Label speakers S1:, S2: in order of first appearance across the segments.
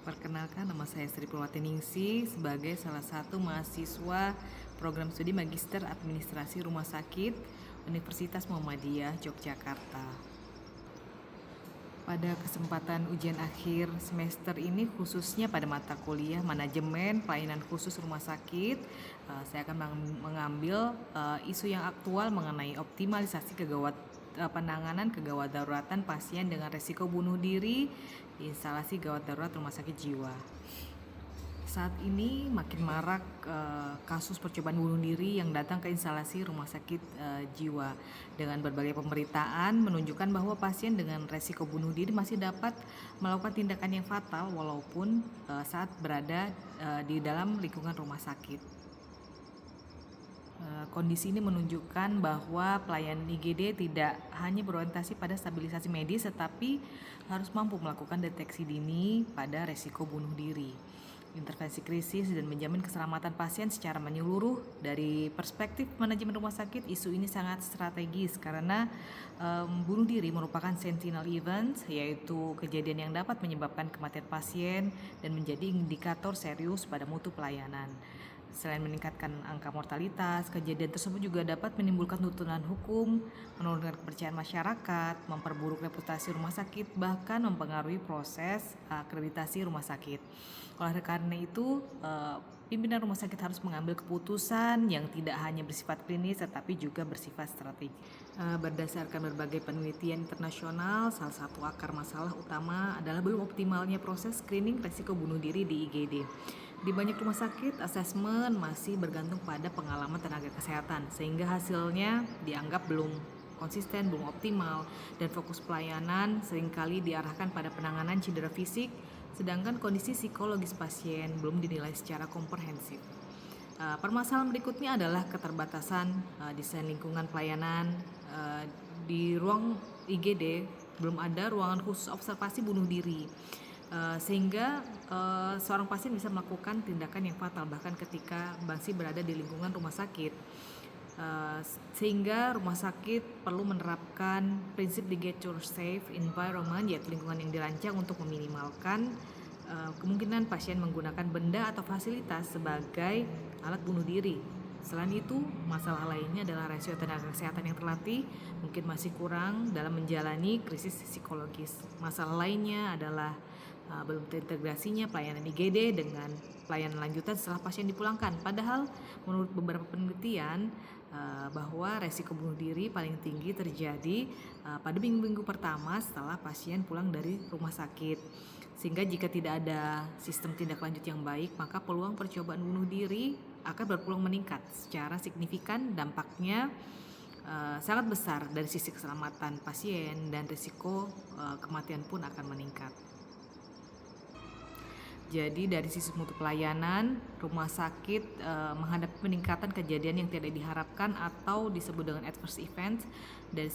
S1: Perkenalkan, nama saya Sri Purwati Ningsih sebagai salah satu mahasiswa program studi Magister Administrasi Rumah Sakit Universitas Muhammadiyah Yogyakarta. Pada kesempatan ujian akhir semester ini, khususnya pada mata kuliah Manajemen Pelayanan Khusus Rumah Sakit, saya akan mengambil isu yang aktual mengenai optimalisasi penanganan kegawat daruratan pasien dengan resiko bunuh diri di instalasi gawat darurat rumah sakit jiwa. Saat ini makin marak kasus percobaan bunuh diri yang datang ke instalasi rumah sakit jiwa, dengan berbagai pemberitaan menunjukkan bahwa pasien dengan resiko bunuh diri masih dapat melakukan tindakan yang fatal walaupun saat berada di dalam lingkungan rumah sakit. Kondisi ini menunjukkan bahwa pelayanan IGD tidak hanya berorientasi pada stabilisasi medis, tetapi harus mampu melakukan deteksi dini pada resiko bunuh diri, intervensi krisis, dan menjamin keselamatan pasien secara menyeluruh. Dari perspektif manajemen rumah sakit, isu ini sangat strategis karena bunuh diri merupakan sentinel event, yaitu kejadian yang dapat menyebabkan kematian pasien dan menjadi indikator serius pada mutu pelayanan. Selain meningkatkan angka mortalitas, kejadian tersebut juga dapat menimbulkan tuntutan hukum, menurunkan kepercayaan masyarakat, memperburuk reputasi rumah sakit, bahkan mempengaruhi proses akreditasi rumah sakit. Oleh karena itu, pimpinan rumah sakit harus mengambil keputusan yang tidak hanya bersifat klinis tetapi juga bersifat strategi. Berdasarkan berbagai penelitian internasional, salah satu akar masalah utama adalah belum optimalnya proses screening resiko bunuh diri di IGD. Di banyak rumah sakit, asesmen masih bergantung pada pengalaman tenaga kesehatan, sehingga hasilnya dianggap belum konsisten, belum optimal, dan fokus pelayanan seringkali diarahkan pada penanganan cedera fisik, sedangkan kondisi psikologis pasien belum dinilai secara komprehensif. Permasalahan berikutnya adalah keterbatasan desain lingkungan pelayanan. Di ruang IGD belum ada ruangan khusus observasi bunuh diri, sehingga seorang pasien bisa melakukan tindakan yang fatal bahkan ketika masih berada di lingkungan rumah sakit. Sehingga rumah sakit perlu menerapkan prinsip the get your safe environment, yaitu lingkungan yang dirancang untuk meminimalkan kemungkinan pasien menggunakan benda atau fasilitas sebagai alat bunuh diri. Selain itu, masalah lainnya adalah rasio tenaga kesehatan yang terlatih mungkin masih kurang dalam menjalani krisis psikologis. Masalah lainnya adalah belum terintegrasinya pelayanan IGD dengan pelayanan lanjutan setelah pasien dipulangkan. Padahal menurut beberapa penelitian bahwa resiko bunuh diri paling tinggi terjadi pada minggu-minggu pertama setelah pasien pulang dari rumah sakit. Sehingga jika tidak ada sistem tindak lanjut yang baik, maka peluang percobaan bunuh diri akan berpeluang meningkat secara signifikan. Dampaknya sangat besar dari sisi keselamatan pasien dan risiko kematian pun akan meningkat. Jadi dari sisi mutu pelayanan, rumah sakit menghadapi peningkatan kejadian yang tidak diharapkan atau disebut dengan adverse event. Dari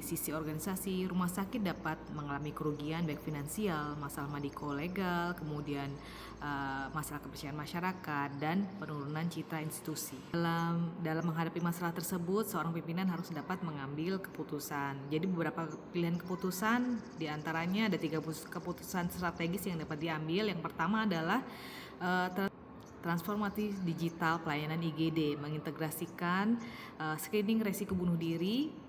S1: sisi organisasi, rumah sakit dapat mengalami kerugian baik finansial, masalah mediko legal, kemudian masalah kepercayaan masyarakat, dan penurunan citra institusi. Dalam menghadapi masalah tersebut, seorang pimpinan harus dapat mengambil keputusan. Jadi beberapa pilihan keputusan, diantaranya ada 3 keputusan strategis yang dapat diambil. Yang pertama adalah transformasi digital pelayanan IGD, mengintegrasikan screening resiko bunuh diri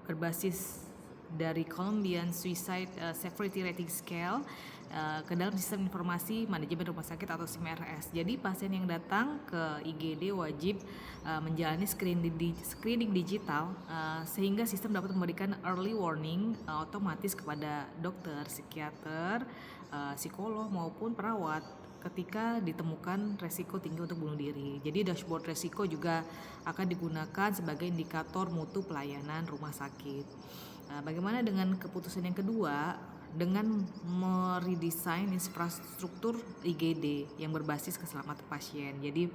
S1: berbasis dari Colombian Suicide Severity Rating Scale ke dalam sistem informasi manajemen rumah sakit atau SIMRS. Jadi pasien yang datang ke IGD wajib menjalani screening digital sehingga sistem dapat memberikan early warning otomatis kepada dokter, psikiater, psikolog maupun perawat ketika ditemukan resiko tinggi untuk bunuh diri. Jadi dashboard resiko juga akan digunakan sebagai indikator mutu pelayanan rumah sakit. Bagaimana dengan keputusan yang kedua? Dengan meredesain infrastruktur IGD yang berbasis keselamatan pasien. Jadi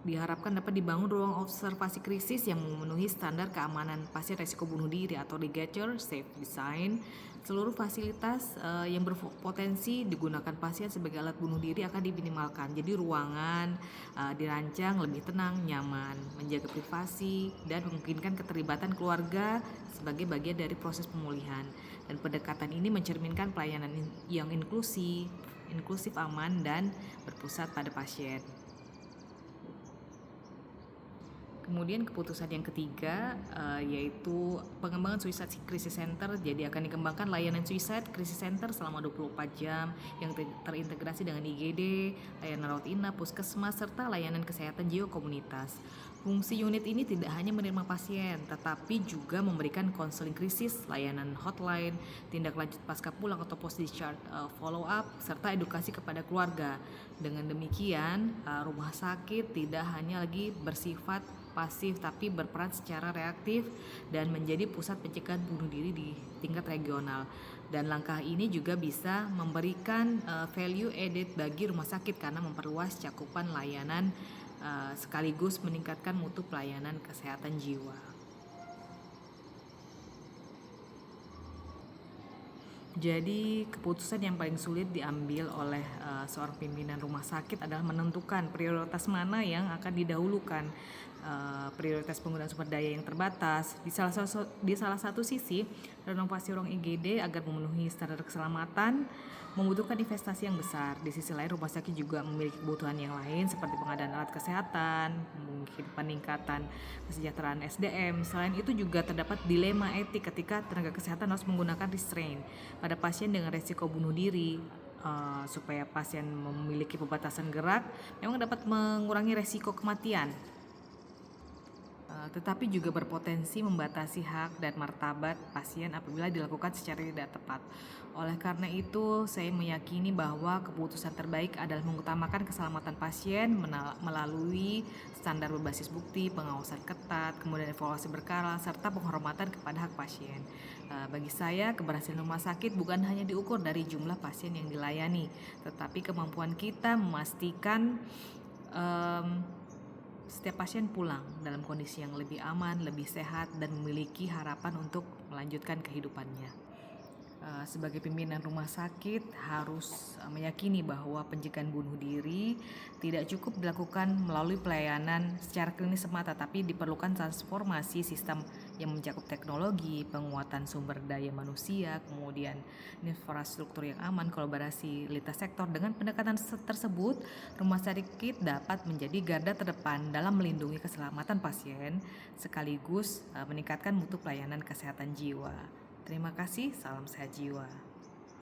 S1: Diharapkan dapat dibangun ruang observasi krisis yang memenuhi standar keamanan pasien resiko bunuh diri atau Ligature Safe Design. Seluruh fasilitas yang berpotensi digunakan pasien sebagai alat bunuh diri akan diminimalkan. Jadi ruangan dirancang lebih tenang, nyaman, menjaga privasi, dan memungkinkan keterlibatan keluarga sebagai bagian dari proses pemulihan. Dan pendekatan ini mencerminkan pelayanan yang inklusif, aman, dan berpusat pada pasien. Kemudian keputusan yang ketiga yaitu pengembangan Suicide Crisis Center. Jadi akan dikembangkan layanan Suicide Crisis Center selama 24 jam yang terintegrasi dengan IGD, layanan rawat inap, puskesmas, serta layanan kesehatan jiwa komunitas. Fungsi unit ini tidak hanya menerima pasien, tetapi juga memberikan konseling krisis, layanan hotline, tindak lanjut pasca pulang atau post discharge follow up, serta edukasi kepada keluarga. Dengan demikian, rumah sakit tidak hanya lagi bersifat pasif tapi berperan secara reaktif dan menjadi pusat pencegahan bunuh diri di tingkat regional. Dan langkah ini juga bisa memberikan value added bagi rumah sakit karena memperluas cakupan layanan sekaligus meningkatkan mutu pelayanan kesehatan jiwa. Jadi keputusan yang paling sulit diambil oleh seorang pimpinan rumah sakit adalah menentukan prioritas mana yang akan didahulukan. Prioritas penggunaan sumber daya yang terbatas. Di salah satu sisi, renovasi ruang IGD agar memenuhi standar keselamatan membutuhkan investasi yang besar. Di sisi lain, rumah sakit juga memiliki kebutuhan yang lain seperti pengadaan alat kesehatan, mungkin peningkatan kesejahteraan SDM. Selain itu juga terdapat dilema etik ketika tenaga kesehatan harus menggunakan restraint pada pasien dengan resiko bunuh diri. Supaya pasien memiliki pembatasan gerak memang dapat mengurangi resiko kematian, tetapi juga berpotensi membatasi hak dan martabat pasien apabila dilakukan secara tidak tepat. Oleh karena itu, saya meyakini bahwa keputusan terbaik adalah mengutamakan keselamatan pasien melalui standar berbasis bukti, pengawasan ketat, kemudian evaluasi berkala, serta penghormatan kepada hak pasien. Bagi saya, keberhasilan rumah sakit bukan hanya diukur dari jumlah pasien yang dilayani, tetapi kemampuan kita memastikan setiap pasien pulang dalam kondisi yang lebih aman, lebih sehat, dan memiliki harapan untuk melanjutkan kehidupannya. Sebagai pimpinan rumah sakit harus meyakini bahwa pencegahan bunuh diri tidak cukup dilakukan melalui pelayanan secara klinis semata, tapi diperlukan transformasi sistem yang mencakup teknologi, penguatan sumber daya manusia, kemudian infrastruktur yang aman, kolaborasi lintas sektor. Dengan pendekatan tersebut, rumah sakit dapat menjadi garda terdepan dalam melindungi keselamatan pasien sekaligus meningkatkan mutu pelayanan kesehatan jiwa. Terima kasih, salam sehat jiwa.